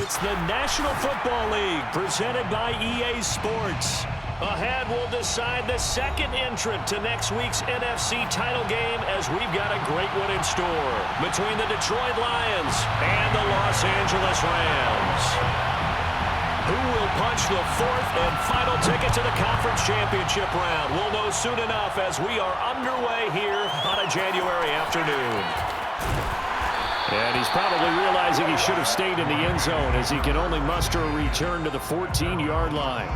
It's the National Football League presented by EA Sports. Ahead, we'll decide the second entrant to next week's NFC title game as we've got a great one in store between the Detroit Lions and the Los Angeles Rams. Who will punch the fourth and final ticket to the conference championship round? We'll know soon enough as we are underway here on a January afternoon. And he's probably realizing he should have stayed in the end zone as he can only muster a return to the 14-yard line.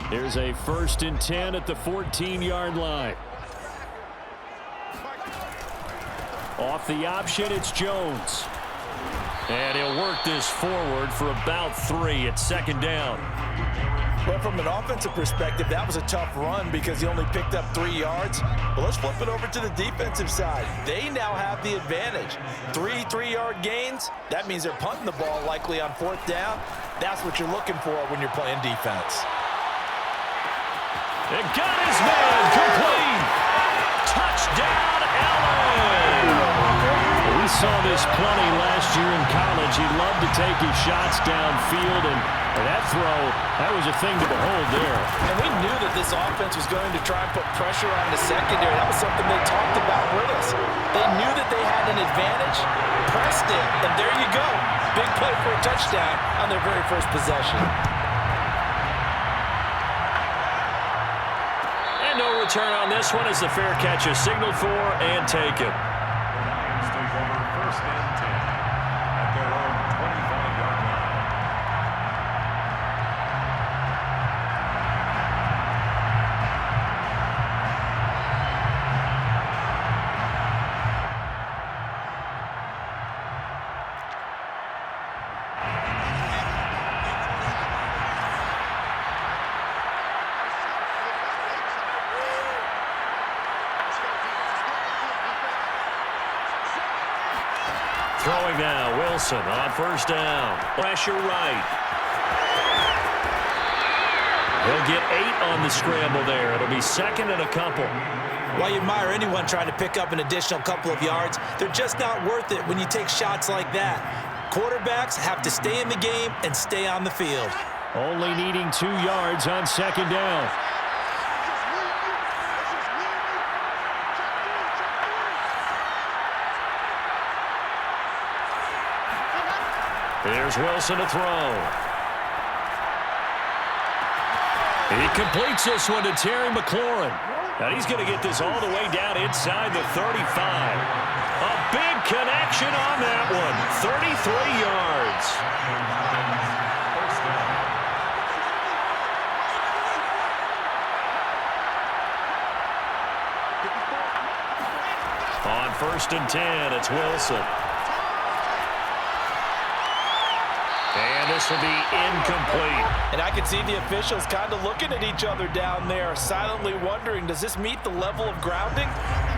There's a 1st and 10 at the 14-yard line. Off the option, it's Jones. And he'll work this forward for about 3 at 2nd down. Well, from an offensive perspective, that was a tough run because he only picked up 3 yards. But let's flip it over to the defensive side. They now have the advantage. 3 3-yard gains, that means they're punting the ball likely on 4th down. That's what you're looking for when you're playing defense. And got his man complete. Touchdown, Allen. We saw this plenty last year in college. He loved to take his shots downfield, and that throw, that was a thing to behold there. And we knew that this offense was going to try and put pressure on the secondary. That was something they talked about with us. They knew that they had an advantage, pressed it, and there you go. Big play for a touchdown on their very first possession. And no return on this one as the fair catch is signaled for and taken. Throwing now, Wilson on 1st down. Pressure right. He'll get 8 on the scramble there. It'll be 2nd and a couple. While you admire anyone trying to pick up an additional couple of yards, they're just not worth it when you take shots like that. Quarterbacks have to stay in the game and stay on the field. Only needing 2 yards on 2nd down. Here's Wilson to throw. He completes this one to Terry McLaurin. And he's going to get this all the way down inside the 35. A big connection on that one. 33 yards. On 1st and 10, it's Wilson. And this will be incomplete. And I can see the officials kind of looking at each other down there, silently wondering, does this meet the level of grounding?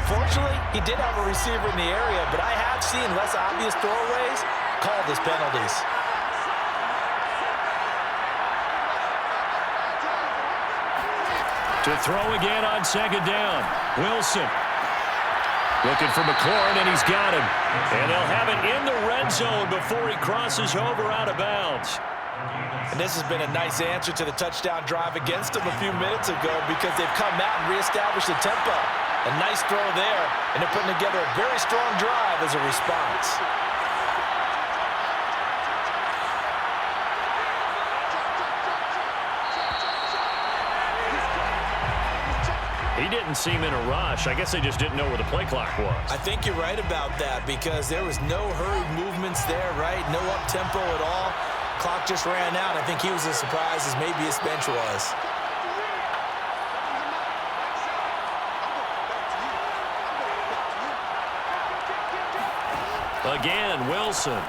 Fortunately, he did have a receiver in the area, but I have seen less obvious throwaways called as penalties. To throw again on 2nd down. Wilson. Looking for McLaurin, and he's got him. And they'll have it in the red zone before he crosses over out of bounds. And this has been a nice answer to the touchdown drive against them a few minutes ago because they've come out and reestablished the tempo. A nice throw there, and they're putting together a very strong drive as a response. He didn't seem in a rush. I guess they just didn't know where the play clock was. I think you're right about that because there was no hurried movements there, right? No up-tempo at all. Clock just ran out. I think he was as surprised as maybe his bench was. Again, Wilson.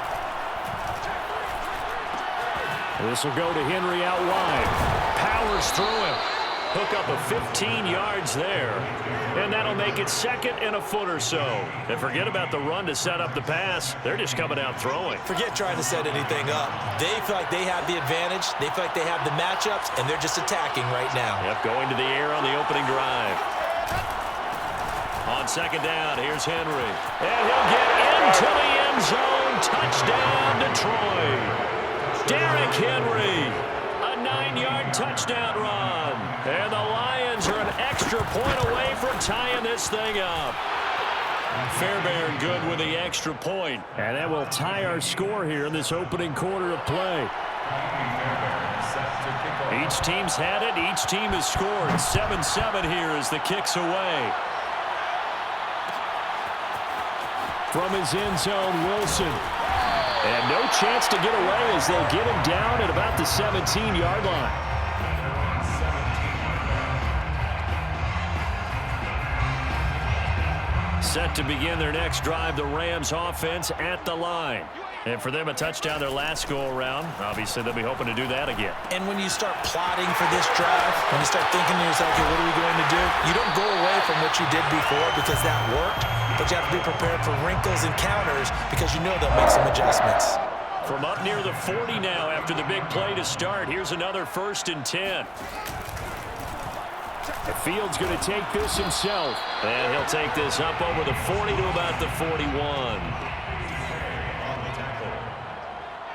This will go to Henry out wide. Powers through him. Hook up a 15 yards there. And that'll make it 2nd and a foot or so. And forget about the run to set up the pass. They're just coming out throwing. Forget trying to set anything up. They feel like they have the advantage. They feel like they have the matchups, and they're just attacking right now. Yep, going to the air on the opening drive. On 2nd down, here's Henry. And he'll get into the end zone. Touchdown, Detroit. Derrick Henry. A 9-yard touchdown run. And the Lions are an extra point away from tying this thing up. Fairbairn good with the extra point. And that will tie our score here in this opening quarter of play. Each team's had it. Each team has scored. 7-7 here as the kick's away. From his end zone, Wilson. And no chance to get away as they'll get him down at about the 17-yard line. Set to begin their next drive, the Rams offense at the line. And for them, a touchdown their last go-around. Obviously, they'll be hoping to do that again. And when you start plotting for this drive, when you start thinking to yourself, okay, what are we going to do? You don't go away from what you did before because that worked, but you have to be prepared for wrinkles and counters because you know they'll make some adjustments. From up near the 40 now after the big play to start, here's another 1st and 10. Fields going to take this himself. And he'll take this up over the 40 to about the 41.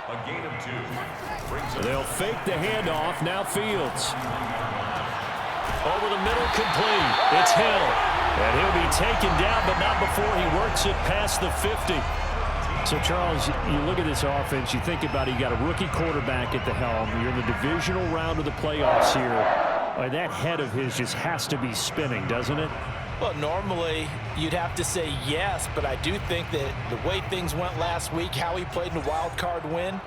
A gain of 2. They'll fake the handoff. Now Fields. Over the middle, complete. It's Hill. And he'll be taken down, but not before he works it past the 50. So, Charles, you look at this offense, you think about it, you got a rookie quarterback at the helm. You're in the divisional round of the playoffs here. That head of his just has to be spinning, doesn't it? Well, normally you'd have to say yes, but I do think that the way things went last week, how he played in the wild card win,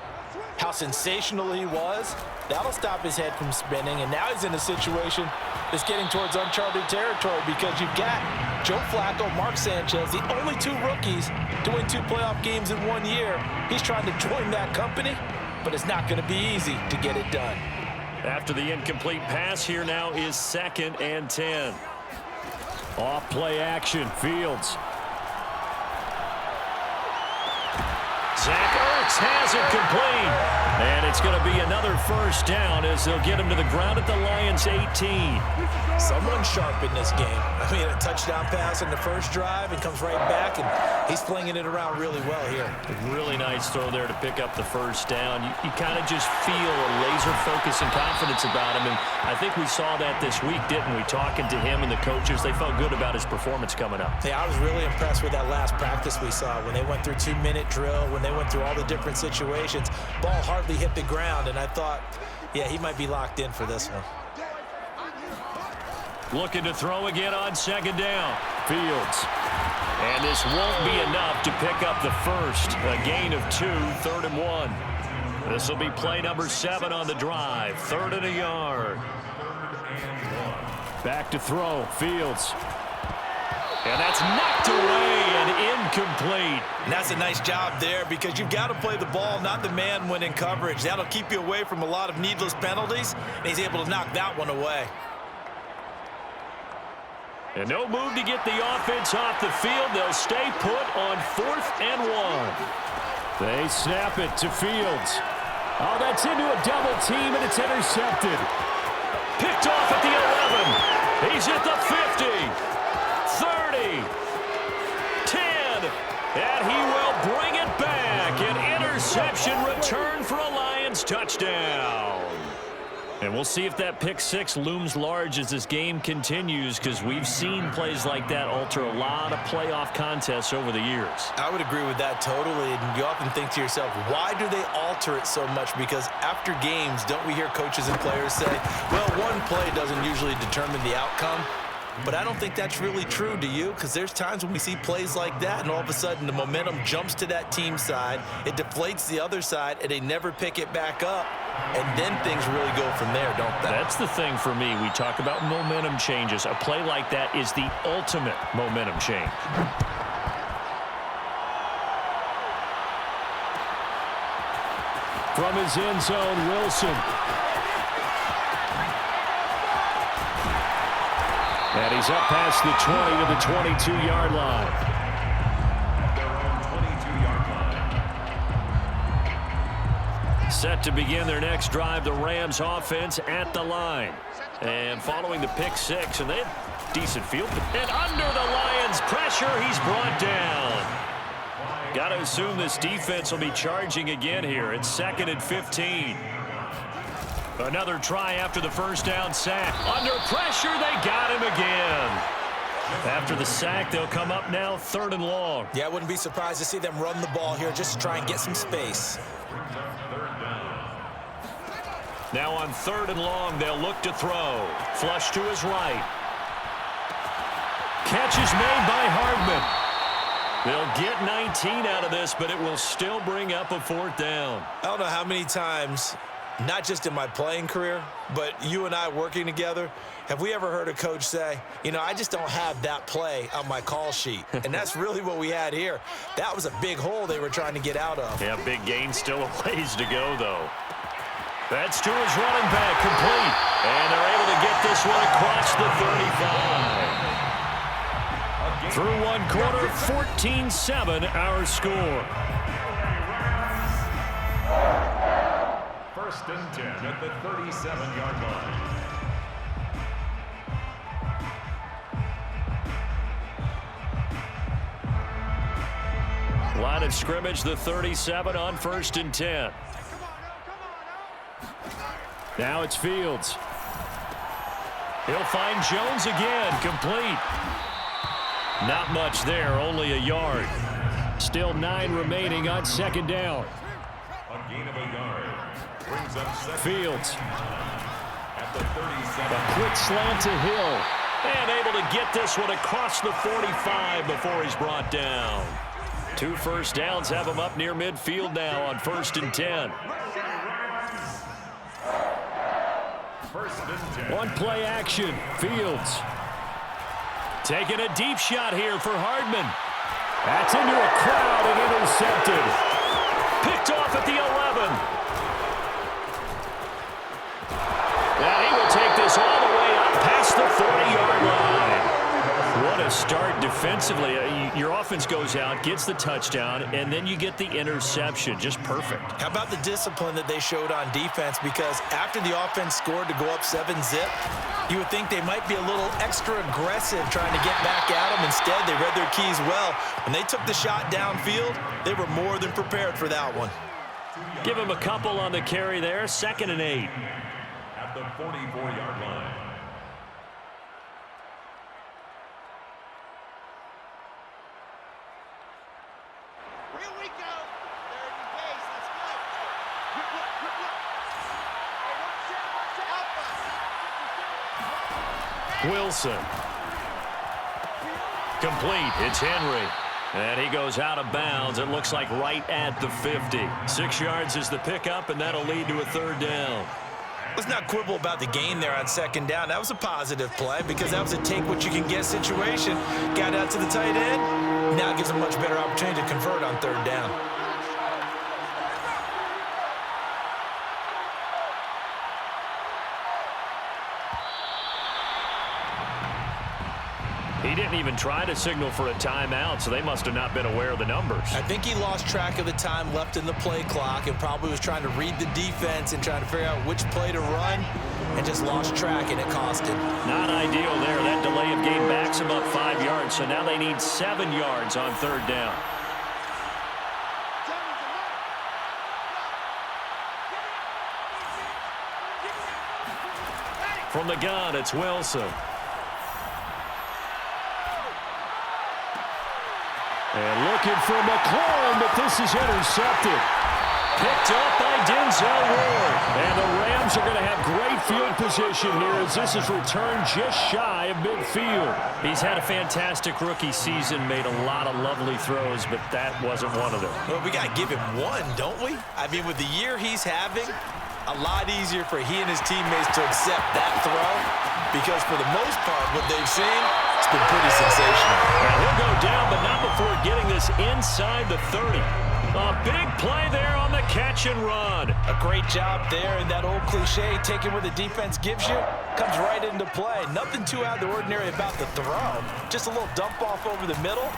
how sensational he was, that'll stop his head from spinning. And now he's in a situation that's getting towards uncharted territory because you've got Joe Flacco, Mark Sanchez, the only 2 rookies doing 2 playoff games in 1 year. He's trying to join that company, but it's not going to be easy to get it done. After the incomplete pass, here now is 2nd and 10. Off play action, Fields. Zach Ertz has it complete. And it's going to be another 1st down as they'll get him to the ground at the Lions' 18. Someone sharp in this game. I mean, a touchdown pass in the first drive and comes right back, and he's flinging it around really well here. A really nice throw there to pick up the 1st down. You kind of just feel a laser focus and confidence about him, and I think we saw that this week, didn't we? Talking to him and the coaches, they felt good about his performance coming up. Yeah, I was really impressed with that last practice we saw when they went through 2-minute drill, when they went through all the different situations. Ball hardly hit the ground, and I thought, yeah, he might be locked in for this one. Looking to throw again on 2nd down. Fields. And this won't be enough to pick up the 1st. A gain of 2, 3rd and 1. This will be play number 7 on the drive. 3rd and a yard. Back to throw, Fields. And that's knocked away and incomplete. And that's a nice job there because you've got to play the ball, not the man when in coverage. That'll keep you away from a lot of needless penalties, and he's able to knock that one away. And no move to get the offense off the field. They'll stay put on 4th and 1. They snap it to Fields. Oh, that's into a double team, and it's intercepted. Picked off at the 11. He's at the 50. 30. 10. And he will bring it back. An interception return for a Lions touchdown. And we'll see if that pick 6 looms large as this game continues, because we've seen plays like that alter a lot of playoff contests over the years. I would agree with that totally. And you often think to yourself, why do they alter it so much? Because after games, don't we hear coaches and players say, well, one play doesn't usually determine the outcome. But I don't think that's really true, do you? Because there's times when we see plays like that, and all of a sudden the momentum jumps to that team side, it deflates the other side, and they never pick it back up. And then things really go from there, don't they? That's the thing for me. We talk about momentum changes. A play like that is the ultimate momentum change. From his end zone, Wilson. And he's up past the 20 to the 22-yard line. Their own 22-yard line. Set to begin their next drive, the Rams offense at the line. And following the pick six, and they have decent field. And under the Lions' pressure, he's brought down. Got to assume this defense will be charging again here. It's 2nd and 15. Another try after the first down sack. Under pressure, they got him again. After the sack, they'll come up now 3rd and long. Yeah, I wouldn't be surprised to see them run the ball here just to try and get some space. Now on 3rd and long, they'll look to throw. Flush to his right. Catch is made by Hardman. They'll get 19 out of this, but it will still bring up a 4th down. I don't know how many times, not just in my playing career, but you and I working together, have we ever heard a coach say, you know, I just don't have that play on my call sheet. And that's really what we had here. That was a big hole they were trying to get out of. Yeah, big gain, still a ways to go, though. That's to his running back, complete. And they're able to get this one across the 35. Through one quarter, 14-7 our score. 1st and 10 at the 37-yard line. Line of scrimmage, the 37 on 1st and 10. Now it's Fields. He'll find Jones again, complete. Not much there, only a yard. Still 9 remaining on 2nd down. A gain of a yard. Brings up Fields. At the 37. A quick slant to Hill. And able to get this one across the 45 before he's brought down. 2 first downs have him up near midfield now on 1st and 10. 1st and 10. One play action. Fields. Taking a deep shot here for Hardman. That's into a crowd and intercepted. Picked off at the 11. And he will take this all the way up past the 40-yard line. What a start defensively. Your offense goes out, gets the touchdown, and then you get the interception. Just perfect. How about the discipline that they showed on defense? Because after the offense scored to go up 7-zip, you would think they might be a little extra aggressive trying to get back at them. Instead, they read their keys well. When they took the shot downfield, they were more than prepared for that one. Give him a couple on the carry there. 2nd and 8. At the 44-yard line. Here we go. 30 pace. Let's go. Wilson. Complete. It's Henry. And he goes out of bounds. It looks like right at the 50. 6 yards is the pickup, and that'll lead to a 3rd down. Let's not quibble about the gain there on 2nd down. That was a positive play because that was a take-what-you-can-get situation. Got out to the tight end. Now it gives a much better opportunity to convert on 3rd down. He didn't even try to signal for a timeout, so they must have not been aware of the numbers. I think he lost track of the time left in the play clock and probably was trying to read the defense and trying to figure out which play to run and just lost track, and it cost him. Not ideal there. That delay of game back's about 5 yards, so now they need 7 yards on 3rd down. From the gun, it's Wilson. And looking for McLaurin, but this is intercepted. Picked up by Denzel Ward. And the Rams are going to have great field position here as this is returned just shy of midfield. He's had a fantastic rookie season, made a lot of lovely throws, but that wasn't one of them. Well, we got to give him one, don't we? I mean, with the year he's having, a lot easier for he and his teammates to accept that throw because for the most part, what they've seen, it's been pretty sensational. And he'll go down, but not before getting this inside the 30. A big play there on the catch and run. A great job there, and that old cliche, taking what the defense gives you, comes right into play. Nothing too out of the ordinary about the throw. Just a little dump off over the middle.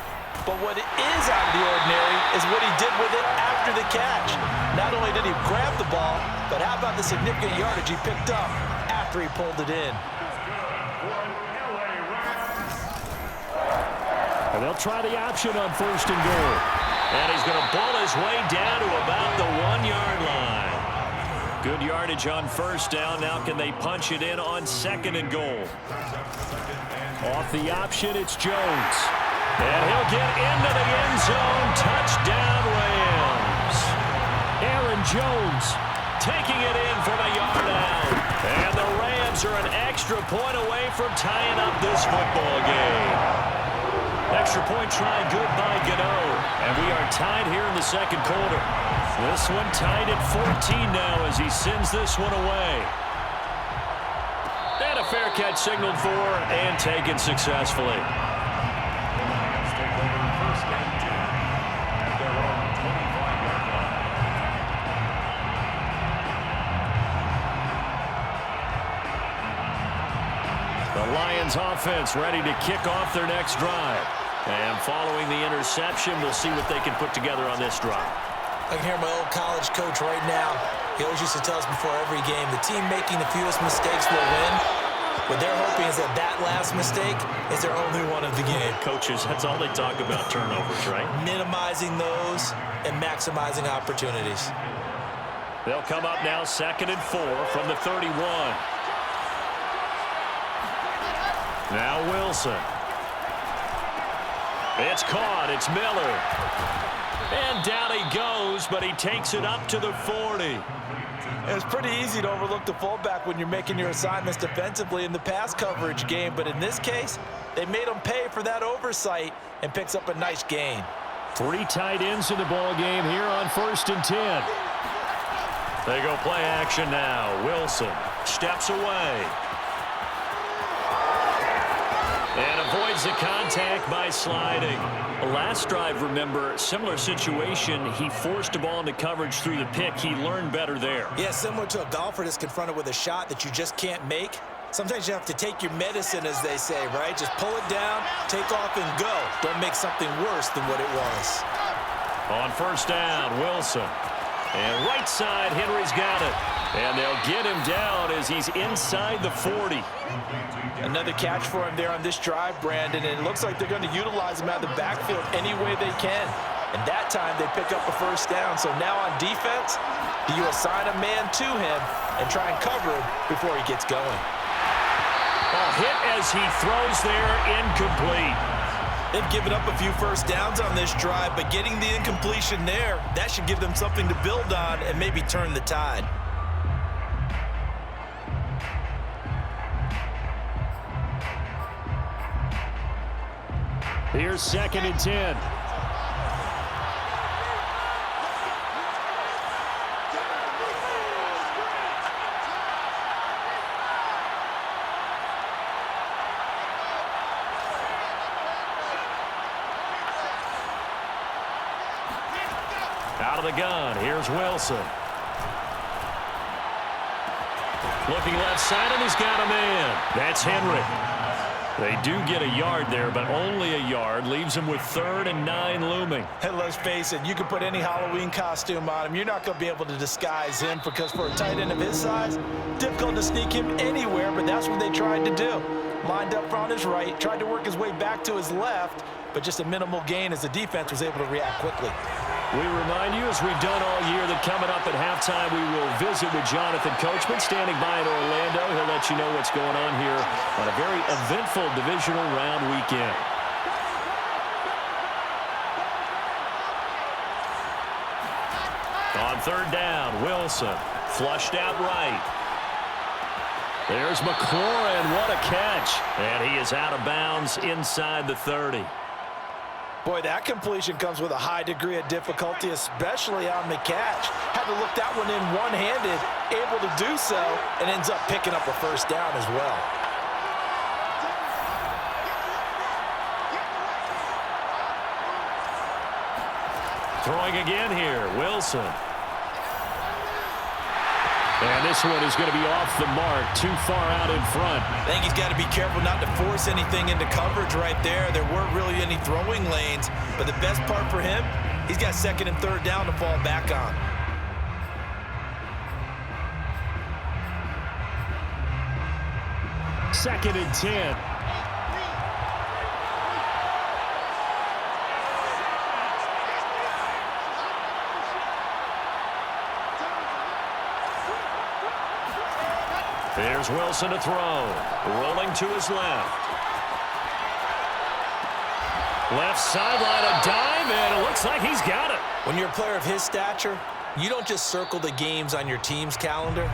But what is out of the ordinary is what he did with it after the catch. Not only did he grab the ball, but how about the significant yardage he picked up after he pulled it in. And they'll try the option on 1st and goal. And he's going to bull his way down to about the 1-yard line. Good yardage on 1st down. Now can they punch it in on 2nd and goal? Off the option, it's Jones. And he'll get into the end zone. Touchdown, Rams. Aaron Jones Taking it in from a yard out. And the Rams are an extra point away from tying up this football game. Extra point try good by Gano. And we are tied here in the 2nd quarter. This one tied at 14 now as he sends this one away. And a fair catch signaled for and taken successfully. The Lions offense ready to kick off their next drive. And following the interception, we'll see what they can put together on this drive. I can hear my old college coach right now. He always used to tell us before every game, the team making the fewest mistakes will win. What they're hoping is that that last mistake is their only one of the game. Coaches, that's all they talk about, turnovers, right? Minimizing those and maximizing opportunities. They'll come up now 2nd and 4 from the 31. Now Wilson. It's caught. It's Miller. And down he goes, but he takes it up to the 40. It's pretty easy to overlook the fullback when you're making your assignments defensively in the pass coverage game. But in this case, they made him pay for that oversight and picks up a nice gain. 3 tight ends in the ball game here on 1st and 10. They go play action now. Wilson steps away. And avoids the contact by sliding. Last drive, remember, similar situation. He forced a ball into coverage through the pick. He learned better there. Yeah, similar to a golfer that's confronted with a shot that you just can't make. Sometimes you have to take your medicine, as they say, right? Just pull it down, take off, and go. Don't make something worse than what it was. On 1st down, Wilson. And right side, Henry's got it. And they'll get him down as he's inside the 40. Another catch for him there on this drive, Brandon, and it looks like they're going to utilize him out of the backfield any way they can. And that time they pick up a 1st down. So now on defense, do you assign a man to him and try and cover him before he gets going? A hit as he throws there, incomplete. They've given up a few 1st downs on this drive, but getting the incompletion there, that should give them something to build on and maybe turn the tide. Here's 2nd and 10. Out of the gun, here's Wilson. Looking left side, and he's got a man. That's Henry. They do get a yard there, but only a yard. Leaves him with 3rd and 9 looming. And let's face it, you can put any Halloween costume on him. You're not going to be able to disguise him because for a tight end of his size, difficult to sneak him anywhere, but that's what they tried to do. Lined up on his right, tried to work his way back to his left, but just a minimal gain as the defense was able to react quickly. We remind you, as we've done all year, that coming up at halftime, we will visit with Jonathan Coachman standing by in Orlando. He'll let you know what's going on here on a very eventful divisional round weekend. On 3rd down, Wilson flushed out right. There's McLaurin. What a catch. And he is out of bounds inside the 30. Boy, that completion comes with a high degree of difficulty, especially on the catch. Had to look that one in one-handed, able to do so, and ends up picking up a 1st down as well. Throwing again here, Wilson. And this one is going to be off the mark, too far out in front. I think he's got to be careful not to force anything into coverage right there. There weren't really any throwing lanes, but the best part for him, he's got second and third down to fall back on. Second and 10. Here's Wilson to throw. Rolling to his left. Left sideline, a dive, and it looks like he's got it. When you're a player of his stature, you don't just circle the games on your team's calendar.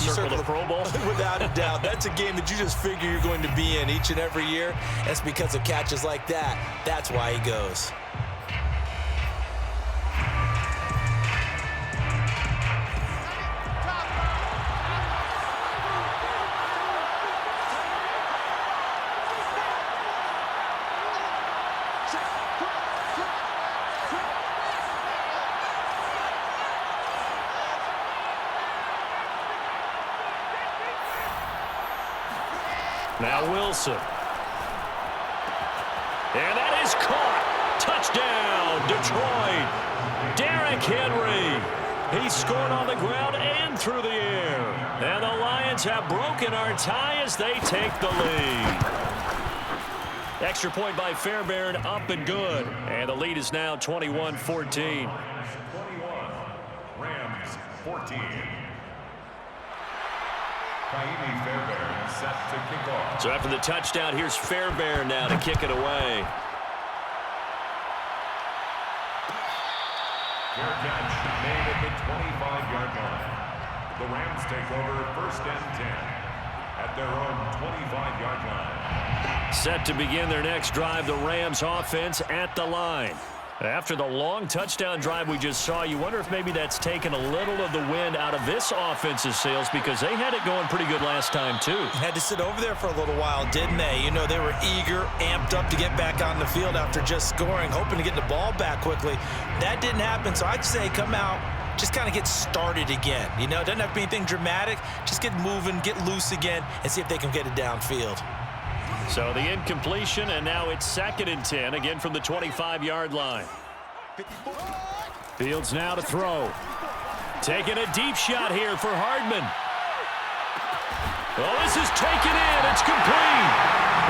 You Circle the Pro Bowl? Without a doubt. That's a game that you just figure you're going to be in each and every year. That's because of catches like that. That's why he goes. Now Wilson. And that is caught. Touchdown, Detroit. Derrick Henry. He scored on the ground and through the air. And the Lions have broken our tie as they take the lead. Extra point by Fairbairn, up and good. And the lead is now 21-14. 21, Rams 14. Kaimi Fairbairn set to kick off. So after the touchdown, here's Fairbairn now to kick it away. Fair catch made at the 25-yard line. The Rams take over first and 10 at their own 25-yard line. Set to begin their next drive, the Rams offense at the line. After the long touchdown drive we just saw, you wonder if maybe that's taken a little of the wind out of this offense's sails because they had it going pretty good last time too. Had to sit over there for a little while, didn't they? You know, they were eager, amped up to get back on the field after just scoring, hoping to get the ball back quickly. That didn't happen, so I'd say come out, just kind of get started again. You know, it doesn't have to be anything dramatic. Just get moving, get loose again, and see if they can get it downfield. So the incompletion, and now it's second and 10, again from the 25-yard line. Fields now to throw. Taking a deep shot here for Hardman. Well, this is taken in. It's complete.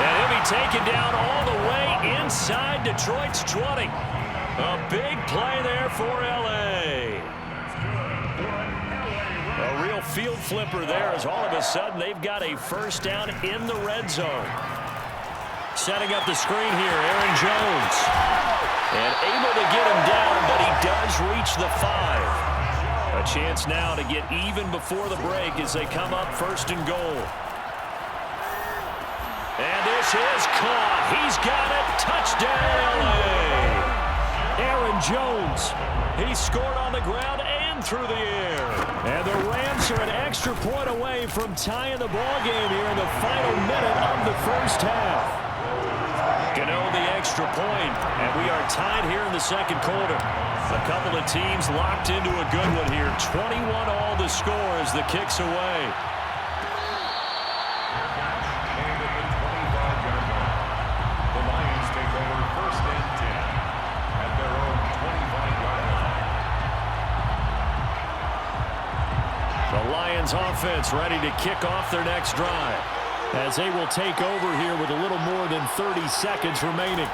And he'll be taken down all the way inside Detroit's 20. A big play there for L.A. A real field flipper there as all of a sudden they've got a first down in the red zone. Setting up the screen here, Aaron Jones. And able to get him down, but he does reach the 5. A chance now to get even before the break as they come up first and goal. And this is caught. He's got it. Touchdown, LA. Aaron Jones. He scored on the ground and through the air. And the Rams are an extra point away from tying the ball game here in the final minute of the first half. Gano the extra point, and we are tied here in the second quarter. A couple of teams locked into a good one here. 21 all the score as the kick's away. And at the 25-yard line, the Lions take over first and 10 at their own 25-yard line. The Lions offense ready to kick off their next drive, as they will take over here with a little more than 30 seconds remaining.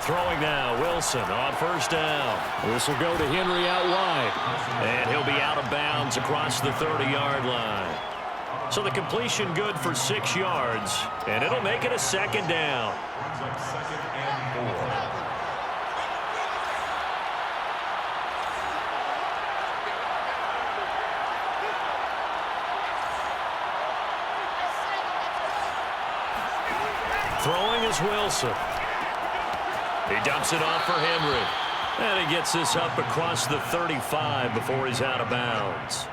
Throwing now, Wilson on first down. This will go to Henry out wide. And he'll be out of bounds across the 30-yard line. So the completion good for 6 yards, and it'll make it a second down. Brings up second and 4. Throwing is Wilson. He dumps it off for Henry. And he gets this up across the 35 before he's out of bounds.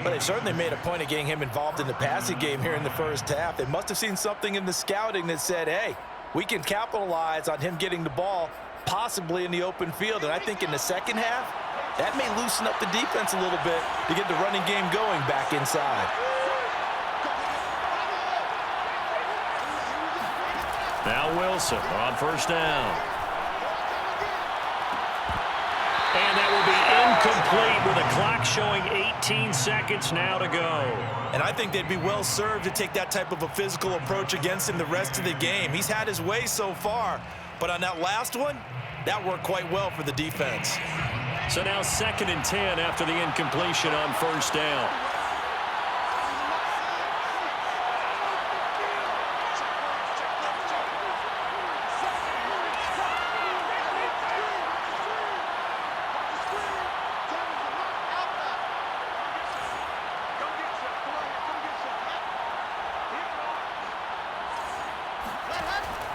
But they've certainly made a point of getting him involved in the passing game here in the first half. They must have seen something in the scouting that said, hey, we can capitalize on him getting the ball possibly in the open field. And I think in the second half, That may loosen up the defense a little bit to get the running game going back inside. Now Wilson on first down. And that will be incomplete with the clock showing 18 seconds now to go. And I think they'd be well served to take that type of a physical approach against him the rest of the game. He's had his way so far, but on that last one, that worked quite well for the defense. So now 2nd and 10 after the incompletion on first down.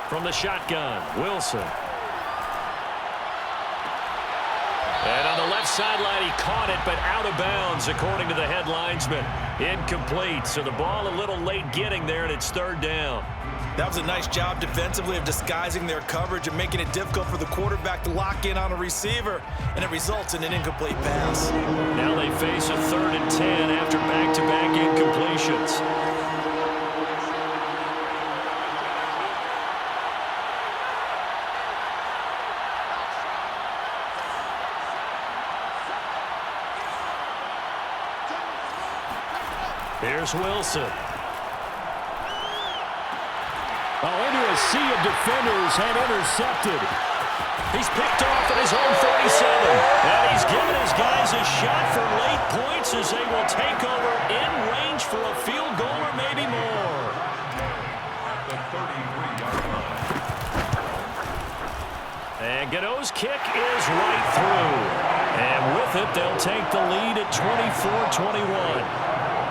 From the shotgun, Wilson. And on the left sideline, he caught it, but out of bounds, according to the head linesman. Incomplete, so the ball a little late getting there, and it's 3rd down. That was a nice job defensively of disguising their coverage and making it difficult for the quarterback to lock in on a receiver, and it results in an incomplete pass. Now they face a 3rd and 10 after back-to-back incompletions. Here's Wilson. Into a sea of defenders and intercepted. He's picked off at his own 37. And he's given his guys a shot for late points as they will take over in range for a field goal or maybe more. At the 33-yard line. And Gano's kick is right through. And with it, they'll take the lead at 24-21.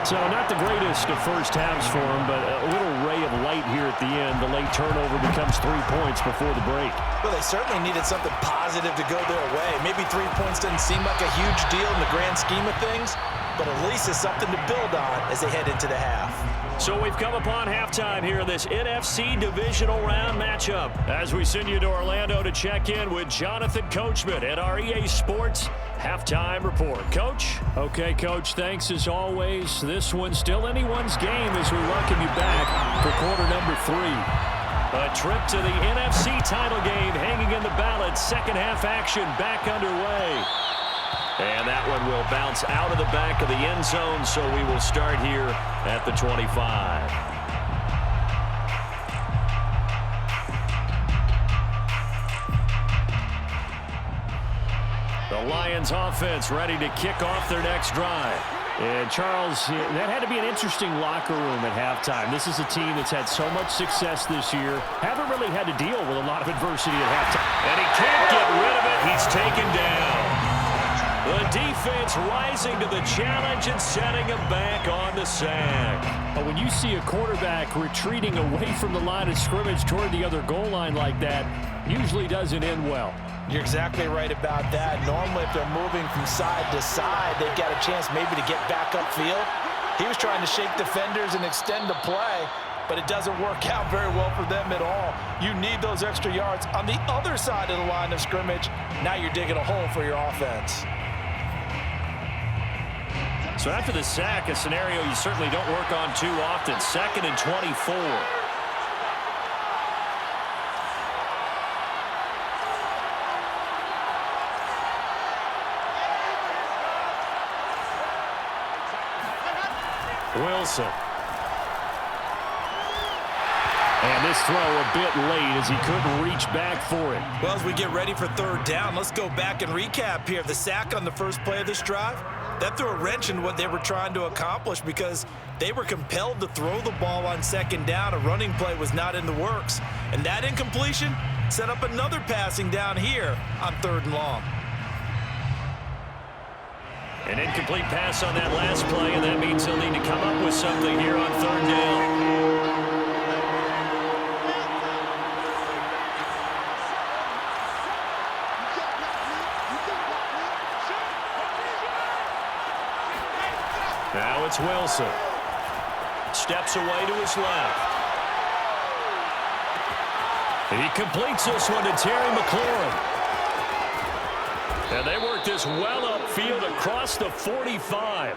So not the greatest of first halves for him, but a little ray of light here at the end. The late turnover becomes 3 points before the break. Well, they certainly needed something positive to go their way. Maybe 3 points doesn't seem like a huge deal in the grand scheme of things, but at least it's something to build on as they head into the half. So we've come upon halftime here in this NFC divisional round matchup as we send you to Orlando to check in with Jonathan Coachman at our EA Sports Halftime Report. Coach? Okay, Coach, thanks as always. This one's still anyone's game as we welcome you back for quarter number 3. A trip to the NFC title game hanging in the balance. Second half action back underway. And that one will bounce out of the back of the end zone, so we will start here at the 25. The Lions offense ready to kick off their next drive. And Charles, that had to be an interesting locker room at halftime. This is a team that's had so much success this year. Haven't really had to deal with a lot of adversity at halftime. And he can't get rid of it. He's taken down. The defense rising to the challenge and setting him back on the sack. But when you see a quarterback retreating away from the line of scrimmage toward the other goal line like that, usually doesn't end well. You're exactly right about that. Normally, if they're moving from side to side, they've got a chance maybe to get back upfield. He was trying to shake defenders and extend the play, but it doesn't work out very well for them at all. You need those extra yards on the other side of the line of scrimmage. Now you're digging a hole for your offense. So after the sack, a scenario you certainly don't work on too often. 2nd and 24. Wilson. And this throw a bit late as he couldn't reach back for it. Well, as we get ready for 3rd down, let's go back and recap here. The sack on the first play of this drive, that threw a wrench in what they were trying to accomplish because they were compelled to throw the ball on 2nd down. A running play was not in the works. And that incompletion set up another passing down here on 3rd and long. An incomplete pass on that last play, and that means they'll need to come up with something here on 3rd down. Now it's Wilson. Steps away to his left. He completes this one to Terry McLaurin. And they work this well up field across the 45.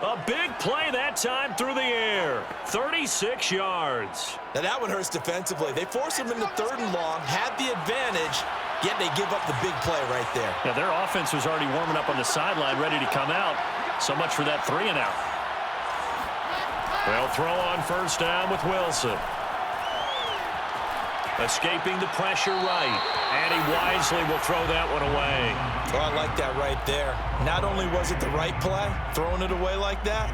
A big play that time through the air. 36 yards. Now that one hurts defensively. They force him into 3rd and long, had the advantage, yet they give up the big play right there. Yeah, their offense was already warming up on the sideline, ready to come out. So much for that 3 and out. They'll throw on 1st down with Wilson. Escaping the pressure right. And he wisely will throw that one away. Oh, I like that right there. Not only was it the right play, throwing it away like that,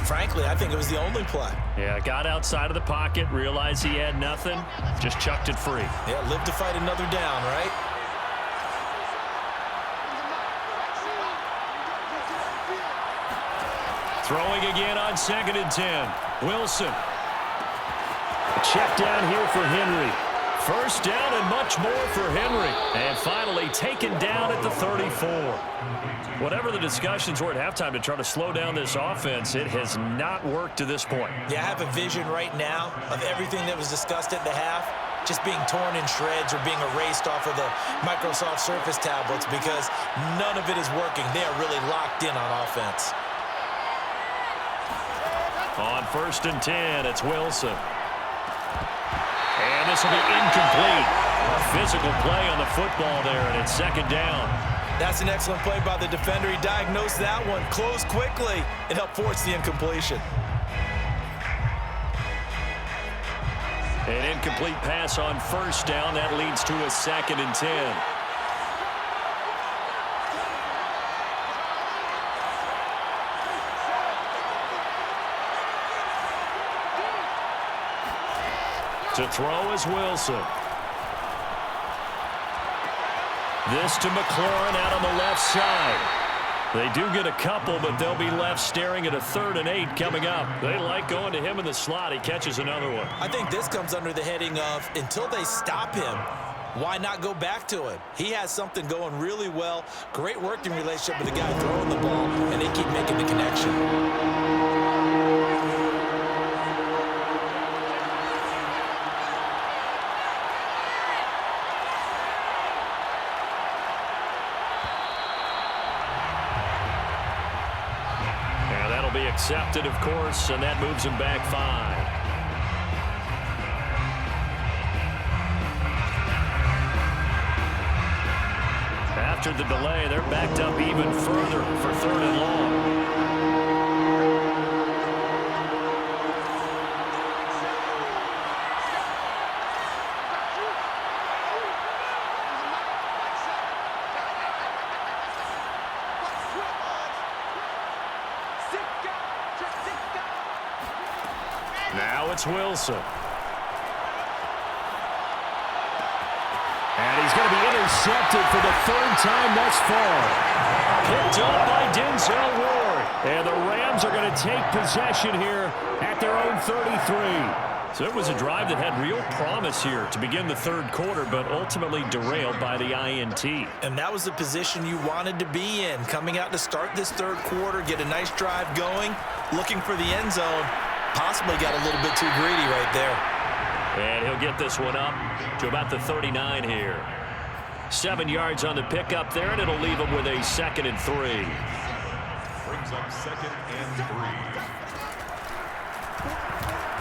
frankly, I think it was the only play. Yeah, got outside of the pocket, realized he had nothing, just chucked it free. Yeah, live to fight another down, right? Throwing again on 2nd and 10. Wilson. A check down here for Henry. 1st down and much more for Henry. And finally taken down at the 34. Whatever the discussions were at halftime to try to slow down this offense, it has not worked to this point. Yeah, I have a vision right now of everything that was discussed at the half just being torn in shreds or being erased off of the Microsoft Surface tablets because none of it is working. They are really locked in on offense. On 1st and 10, it's Wilson. And this will be incomplete. A physical play on the football there, and it's 2nd down. That's an excellent play by the defender. He diagnosed that one, closed quickly, and helped force the incompletion. An incomplete pass on 1st down. That leads to a 2nd and 10. To throw is Wilson. This to McLaurin out on the left side. They do get a couple, but they'll be left staring at a 3rd and 8 coming up. They like going to him in the slot. He catches another one. I think this comes under the heading of until they stop him, why not go back to him? He has something going really well. Great working relationship with the guy throwing the ball, and they keep making the connection. Accepted, of course, and that moves him back 5. After the delay, they're backed up even further for 3rd and long. Now it's Wilson. And he's going to be intercepted for the 3rd time thus far. Picked up by Denzel Ward. And the Rams are going to take possession here at their own 33. So it was a drive that had real promise here to begin the 3rd quarter, but ultimately derailed by the INT. And that was the position you wanted to be in, coming out to start this 3rd quarter, get a nice drive going, looking for the end zone. Possibly got a little bit too greedy right there. And he'll get this one up to about the 39 here. 7 yards on the pickup there, and it'll leave him with a 2nd and 3. Brings up 2nd and 3.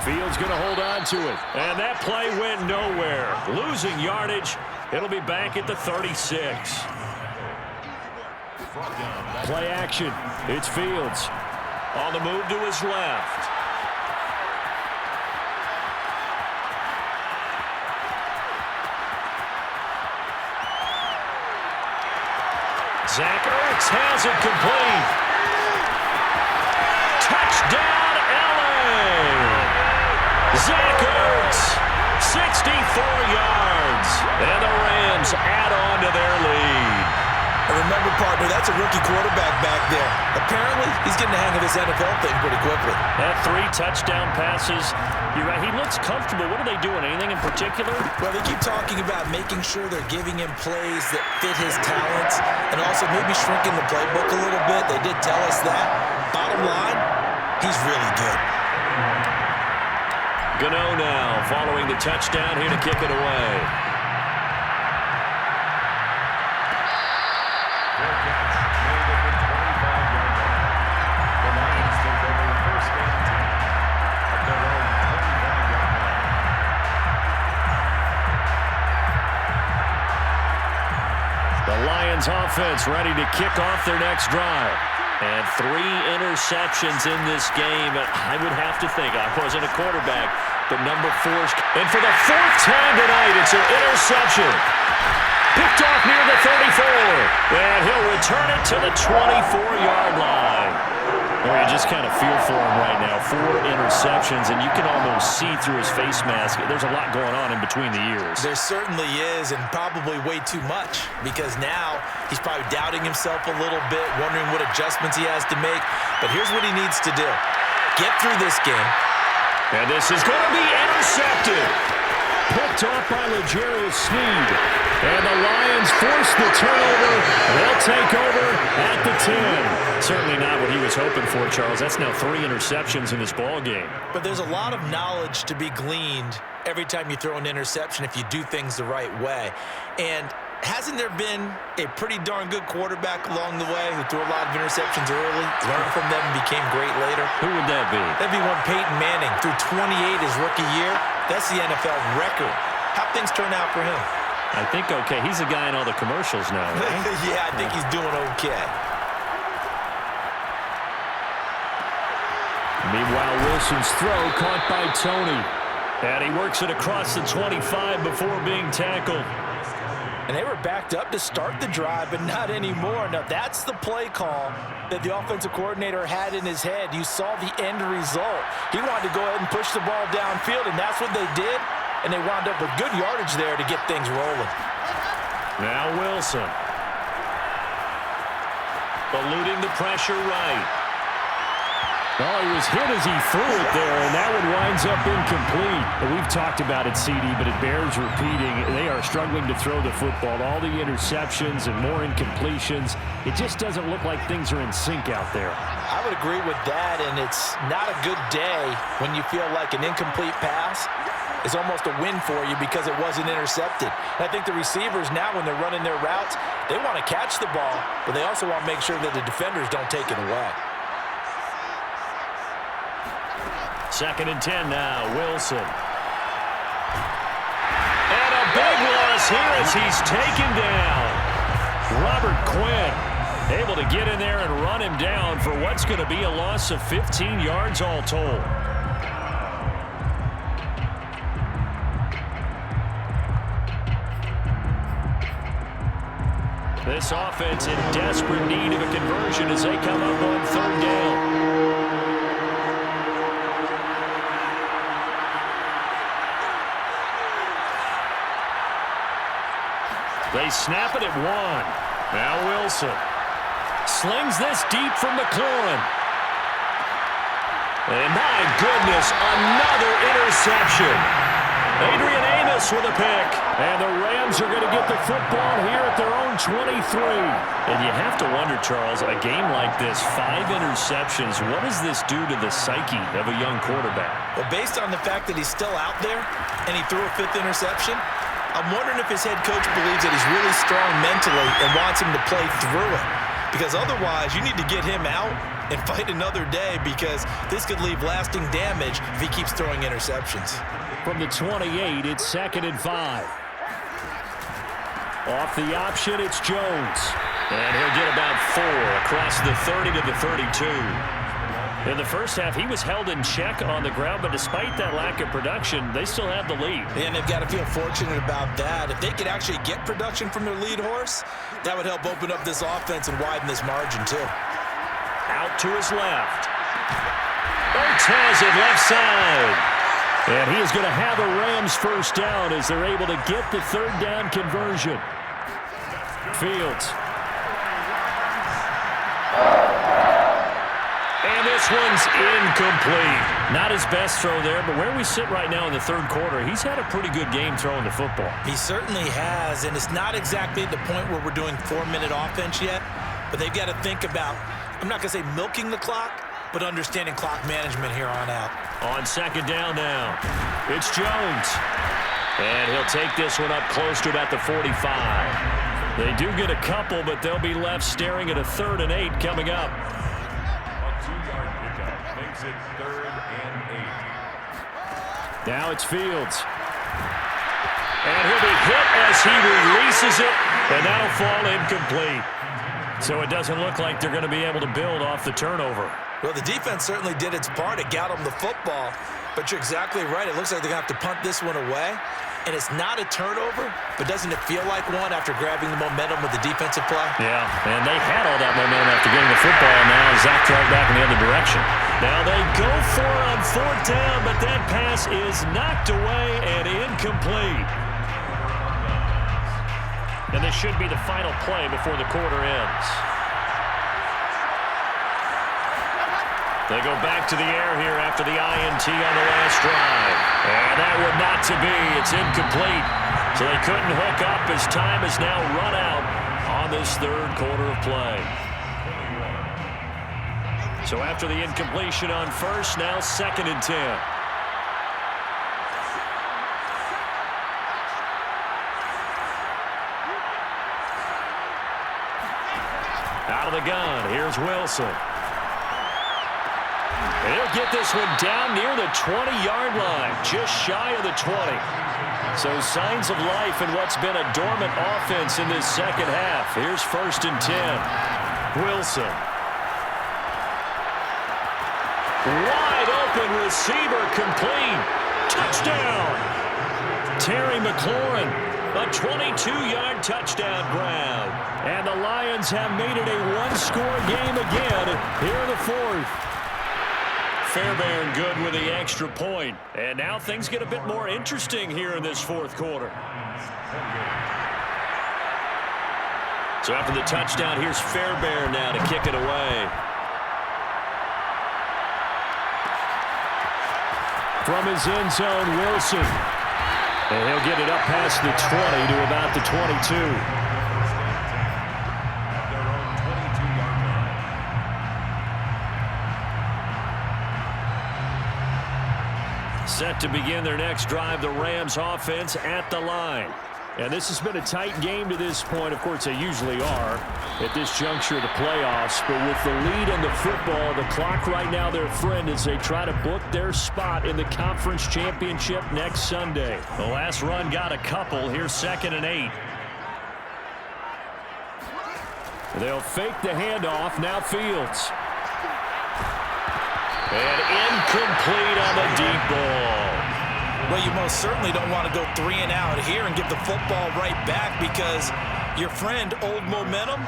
Fields going to hold on to it. And that play went nowhere. Losing yardage. It'll be back at the 36. Play action. It's Fields. On the move to his left. Zach Ertz has it complete. Touchdown, LA! Zach Ertz, 64 yards. And the Rams add on to their lead. And remember, partner, that's a rookie quarterback back there. Apparently, he's getting the hang of this NFL thing pretty quickly. That 3 touchdown passes. You're right, he looks comfortable. What are they doing? Anything in particular? Well, they keep talking about making sure they're giving him plays that fit his talents and also maybe shrinking the playbook a little bit. They did tell us that. Bottom line, he's really good. Gano now following the touchdown here to kick it away. Bearcats made it with Lions offense ready to kick off their next drive. And 3 interceptions in this game. I would have to think, I wasn't a quarterback, but number 4's. And for the 4th time tonight, it's an interception. Picked off near the 34. And he'll return it to the 24-yard line. Well, you just kind of feel for him right now. 4 interceptions, and you can almost see through his face mask. There's a lot going on in between the ears. There certainly is, and probably way too much, because now he's probably doubting himself a little bit, wondering what adjustments he has to make. But here's what he needs to do. Get through this game. And this is going to be intercepted. Picked off by L'Jarius Sneed. And the Lions force the turnover. They'll take over at the 10. Certainly not what he was hoping for, Charles. That's now 3 interceptions in this ball game. But there's a lot of knowledge to be gleaned every time you throw an interception if you do things the right way. And hasn't there been a pretty darn good quarterback along the way who threw a lot of interceptions early, learned from them, and became great later? Who would that be? That'd be one Peyton Manning. Threw 28 his rookie year. That's the NFL record. How'd things turn out for him? I think okay. He's a guy in all the commercials now, right? Yeah, I think he's doing okay. Meanwhile, Wilson's throw caught by Tony. And he works it across the 25 before being tackled. And they were backed up to start the drive, but not anymore. Now, that's the play call that the offensive coordinator had in his head. You saw the end result. He wanted to go ahead and push the ball downfield, and that's what they did. And they wound up with good yardage there to get things rolling. Now Wilson. Eluding the pressure right. Oh, he was hit as he threw it there, and that one winds up incomplete. We've talked about it, CD, but it bears repeating. They are struggling to throw the football. All the interceptions and more incompletions. It just doesn't look like things are in sync out there. I would agree with that, and it's not a good day when you feel like an incomplete pass is almost a win for you because it wasn't intercepted. And I think the receivers now, when they're running their routes, they want to catch the ball, but they also want to make sure that the defenders don't take it away. 2nd and 10 now, Wilson. And a big loss here as he's taken down. Robert Quinn able to get in there and run him down for what's going to be a loss of 15 yards all told. This offense in desperate need of a conversion as they come up on 3rd down. They snap it at 1. Now Wilson slings this deep from McLaurin. And my goodness, another interception. Adrian Amos with a pick. And the Rams are going to get the football here at their own 23. And you have to wonder, Charles, a game like this, 5 interceptions, what does this do to the psyche of a young quarterback? Well, based on the fact that he's still out there and he threw a 5th interception, I'm wondering if his head coach believes that he's really strong mentally and wants him to play through it. Because otherwise, you need to get him out and fight another day because this could leave lasting damage if he keeps throwing interceptions. From the 28, it's 2nd and 5. Off the option, it's Jones. And he'll get about 4 across the 30 to the 32. In the first half, he was held in check on the ground, but despite that lack of production, they still have the lead. And they've got to feel fortunate about that. If they could actually get production from their lead horse, that would help open up this offense and widen this margin too. Out to his left. Ertz has it left side. And he is going to have a Rams first down as they're able to get the 3rd down conversion. Fields. And this one's incomplete. Not his best throw there, but where we sit right now in the 3rd quarter, he's had a pretty good game throwing the football. He certainly has, and it's not exactly the point where we're doing 4-minute offense yet, but they've got to think about, I'm not going to say milking the clock, but understanding clock management here on out. On 2nd down now, it's Jones. And he'll take this one up close to about the 45. They do get a couple, but they'll be left staring at a 3rd and 8 coming up. Makes it 3rd and 8. Now it's Fields. And he'll be hit as he releases it, and that'll fall incomplete. So it doesn't look like they're going to be able to build off the turnover. Well, the defense certainly did its part. It got them the football. But you're exactly right. It looks like they're going to have to punt this one away. And it's not a turnover, but doesn't it feel like one after grabbing the momentum with the defensive play? Yeah, and they had all that momentum after getting the football, and now Zach dragged back in the other direction. Now they go for it on 4th down, but that pass is knocked away and incomplete. And this should be the final play before the quarter ends. They go back to the air here after the INT on the last drive. And that would not to be. It's incomplete. So they couldn't hook up as time has now run out on this 3rd quarter of play. So after the incompletion on 1st, now 2nd and 10. Out of the gun, here's Wilson. And he'll get this one down near the 20-yard line, just shy of the 20. So signs of life in what's been a dormant offense in this second half. Here's 1st and 10. Wilson. Wide open receiver complete. Touchdown. Terry McLaurin. A 22-yard touchdown grab. And the Lions have made it a one-score game again here in the 4th. Fairbairn good with the extra point. And now things get a bit more interesting here in this 4th quarter. So after the touchdown, here's Fairbairn now to kick it away. From his end zone, Wilson. And he'll get it up past the 20 to about the 22. Set to begin their next drive, the Rams offense at the line. And this has been a tight game to this point. Of course, they usually are at this juncture of the playoffs. But with the lead in the football, the clock right now their friend as they try to book their spot in the conference championship next Sunday. The last run got a couple. Here's 2nd and 8. They'll fake the handoff. Now Fields. And incomplete on the deep ball. Well, you most certainly don't want to go 3 and out here and give the football right back because your friend, Old Momentum,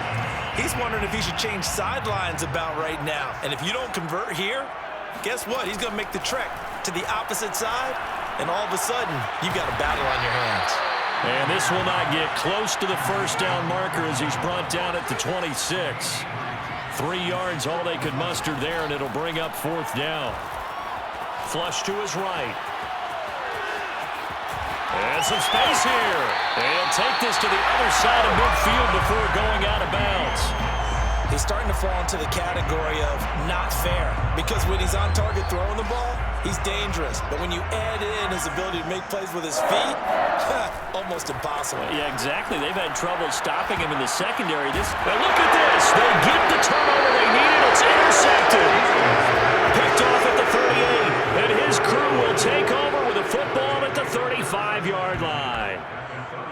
he's wondering if he should change sidelines about right now. And if you don't convert here, guess what? He's going to make the trek to the opposite side, and all of a sudden, you've got a battle on your hands. And this will not get close to the 1st down marker as he's brought down at the 26. 3 yards, all they could muster there, and it'll bring up 4th down. Flush to his right. And some space here. And he'll take this to the other side of midfield before going out of bounds. He's starting to fall into the category of not fair because when he's on target throwing the ball, he's dangerous. But when you add in his ability to make plays with his feet, almost impossible. Yeah, exactly. They've had trouble stopping him in the secondary. But look at this. They get the turnover they needed. It's intercepted. Picked off at the 38. And his crew will take over with a football at the 35-yard line.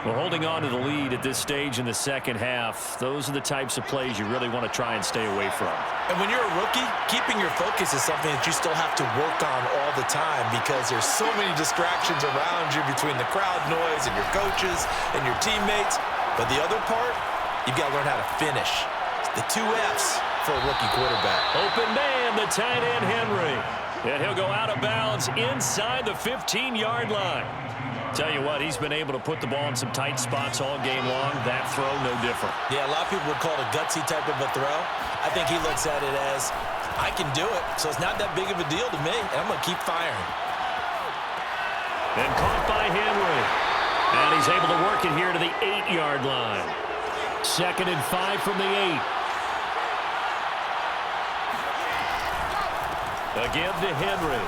Well, holding on to the lead at this stage in the second half, those are the types of plays you really want to try and stay away from. And when you're a rookie, keeping your focus is something that you still have to work on all the time because there's so many distractions around you between the crowd noise and your coaches and your teammates. But the other part, you've got to learn how to finish. The 2 F's for a rookie quarterback. Open man, the tight end Henry. And he'll go out of bounds inside the 15-yard line. Tell you what, he's been able to put the ball in some tight spots all game long. That throw, no different. Yeah, a lot of people would call it a gutsy type of a throw. I think he looks at it as, I can do it, so it's not that big of a deal to me, and I'm going to keep firing. And caught by Henry. And he's able to work it here to the 8-yard line. 2nd and 5 from the 8. Again to Henry.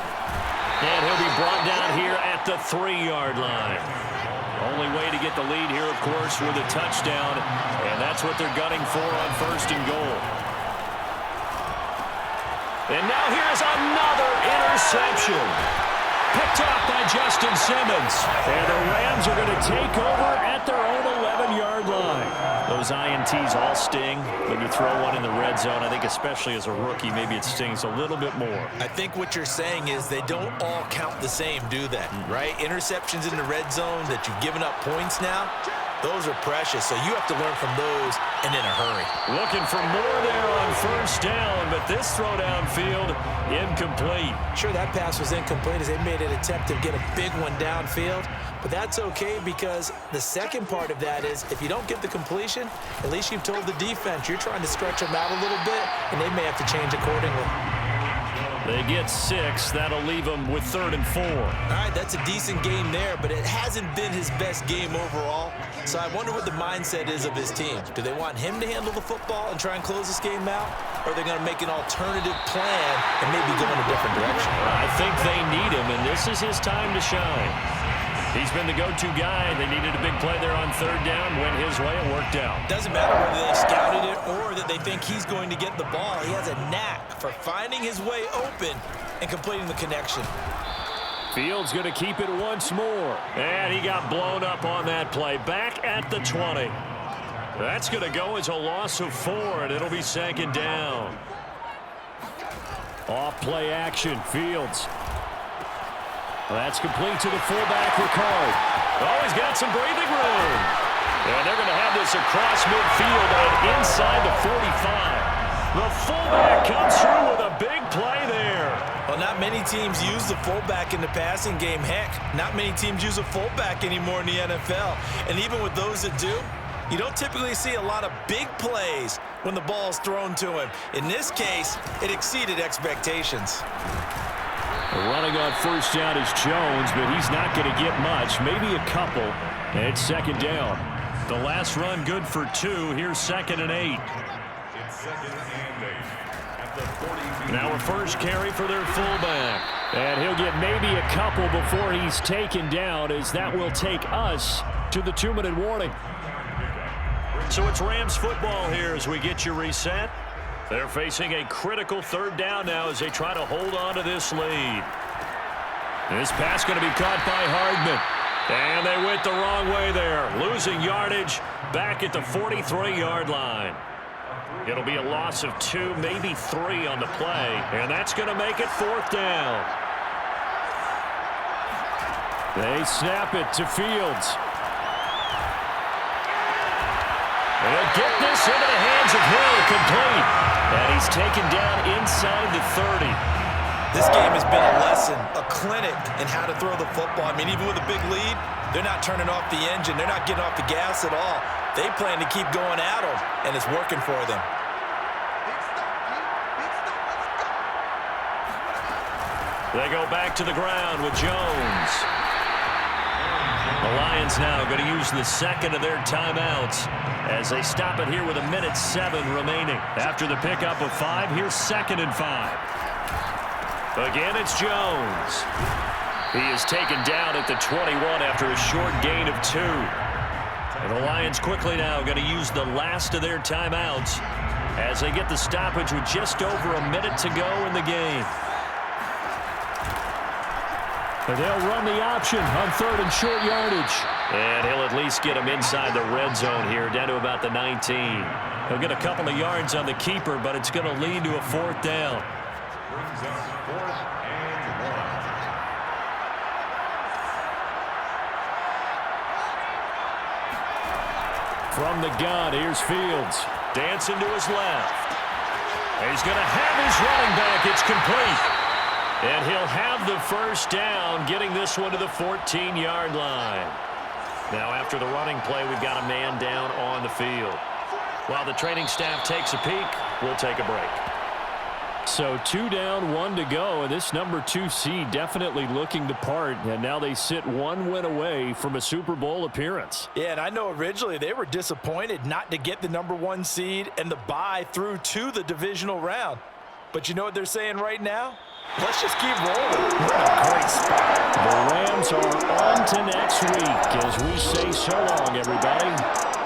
And he'll be brought down here at the 3-yard line. Only way to get the lead here, of course, with a touchdown. And that's what they're gunning for on 1st and goal. And now here's another interception. Picked off by Justin Simmons. And the Rams are going to take PATs all sting when you throw one in the red zone. I think especially as a rookie, maybe it stings a little bit more. I think what you're saying is they don't all count the same, do they? Right? Interceptions in the red zone that you've given up points now, those are precious. So you have to learn from those and in a hurry. Looking for more there on first down, but this throw downfield incomplete. Sure, that pass was incomplete as they made an attempt to get a big one downfield, but that's okay because the second part of that is if you don't get the completion, at least you've told the defense you're trying to stretch them out a little bit, and they may have to change accordingly. They get 6. That'll leave them with 3rd and 4. All right, that's a decent game there, but it hasn't been his best game overall. So I wonder what the mindset is of his team. Do they want him to handle the football and try and close this game out? Or are they going to make an alternative plan and maybe go in a different direction? I think they need him, and this is his time to shine. He's been the go-to guy. They needed a big play there on 3rd down. Went his way. It worked out. Doesn't matter whether they scouted it or that they think he's going to get the ball. He has a knack for finding his way open and completing the connection. Fields going to keep it once more. And he got blown up on that play. Back at the 20. That's going to go as a loss of 4, and it'll be 2nd down. Off play action. Fields. That's complete to the fullback, Ricard. Oh, he's got some breathing room. And they're going to have this across midfield and inside the 45. The fullback comes through with a big play there. Well, not many teams use the fullback in the passing game. Heck, not many teams use a fullback anymore in the NFL. And even with those that do, you don't typically see a lot of big plays when the ball's thrown to him. In this case, it exceeded expectations. Running on first down is Jones, but he's not going to get much, maybe a couple. And it's 2nd down. The last run good for 2. Here's 2nd and 8. It's 2nd and 8 at the 42. Now a first carry for their fullback. And he'll get maybe a couple before he's taken down, as that will take us to the 2-minute warning. So it's Rams football here as we get you reset. They're facing a critical 3rd down now as they try to hold on to this lead. This pass going to be caught by Hardman. And they went the wrong way there. Losing yardage back at the 43-yard line. It'll be a loss of 2, maybe 3 on the play. And that's going to make it 4th down. They snap it to Fields. And they'll get this into the hands of Hill, complete. And he's taken down inside the 30. This game has been a lesson, a clinic in how to throw the football. I mean, even with a big lead, they're not turning off the engine. They're not getting off the gas at all. They plan to keep going at them, and it's working for them. They go back to the ground with Jones. The Lions now going to use the 2nd of their timeouts as they stop it here with 1:07 remaining. After the pickup of 5, here's 2nd and 5. Again, it's Jones. He is taken down at the 21 after a short gain of 2. And the Lions quickly now going to use the last of their timeouts as they get the stoppage with just over a minute to go in the game. And they'll run the option on 3rd and short yardage. And he'll at least get him inside the red zone here, down to about the 19. He'll get a couple of yards on the keeper, but it's going to lead to a 4th down. Brings up 4th and 1. From the gun, here's Fields. Dancing to his left. He's going to have his running back. It's complete. And he'll have the first down, getting this one to the 14-yard line. Now, after the running play, we've got a man down on the field. While the training staff takes a peek, we'll take a break. So 2 down, 1 to go, and this number 2 seed definitely looking the part, and now they sit 1 win away from a Super Bowl appearance. Yeah, and I know originally they were disappointed not to get the number 1 seed and the bye through to the divisional round. But you know what they're saying right now? Let's just keep rolling. What a great spot. The Rams are on to next week as we say so long, everybody.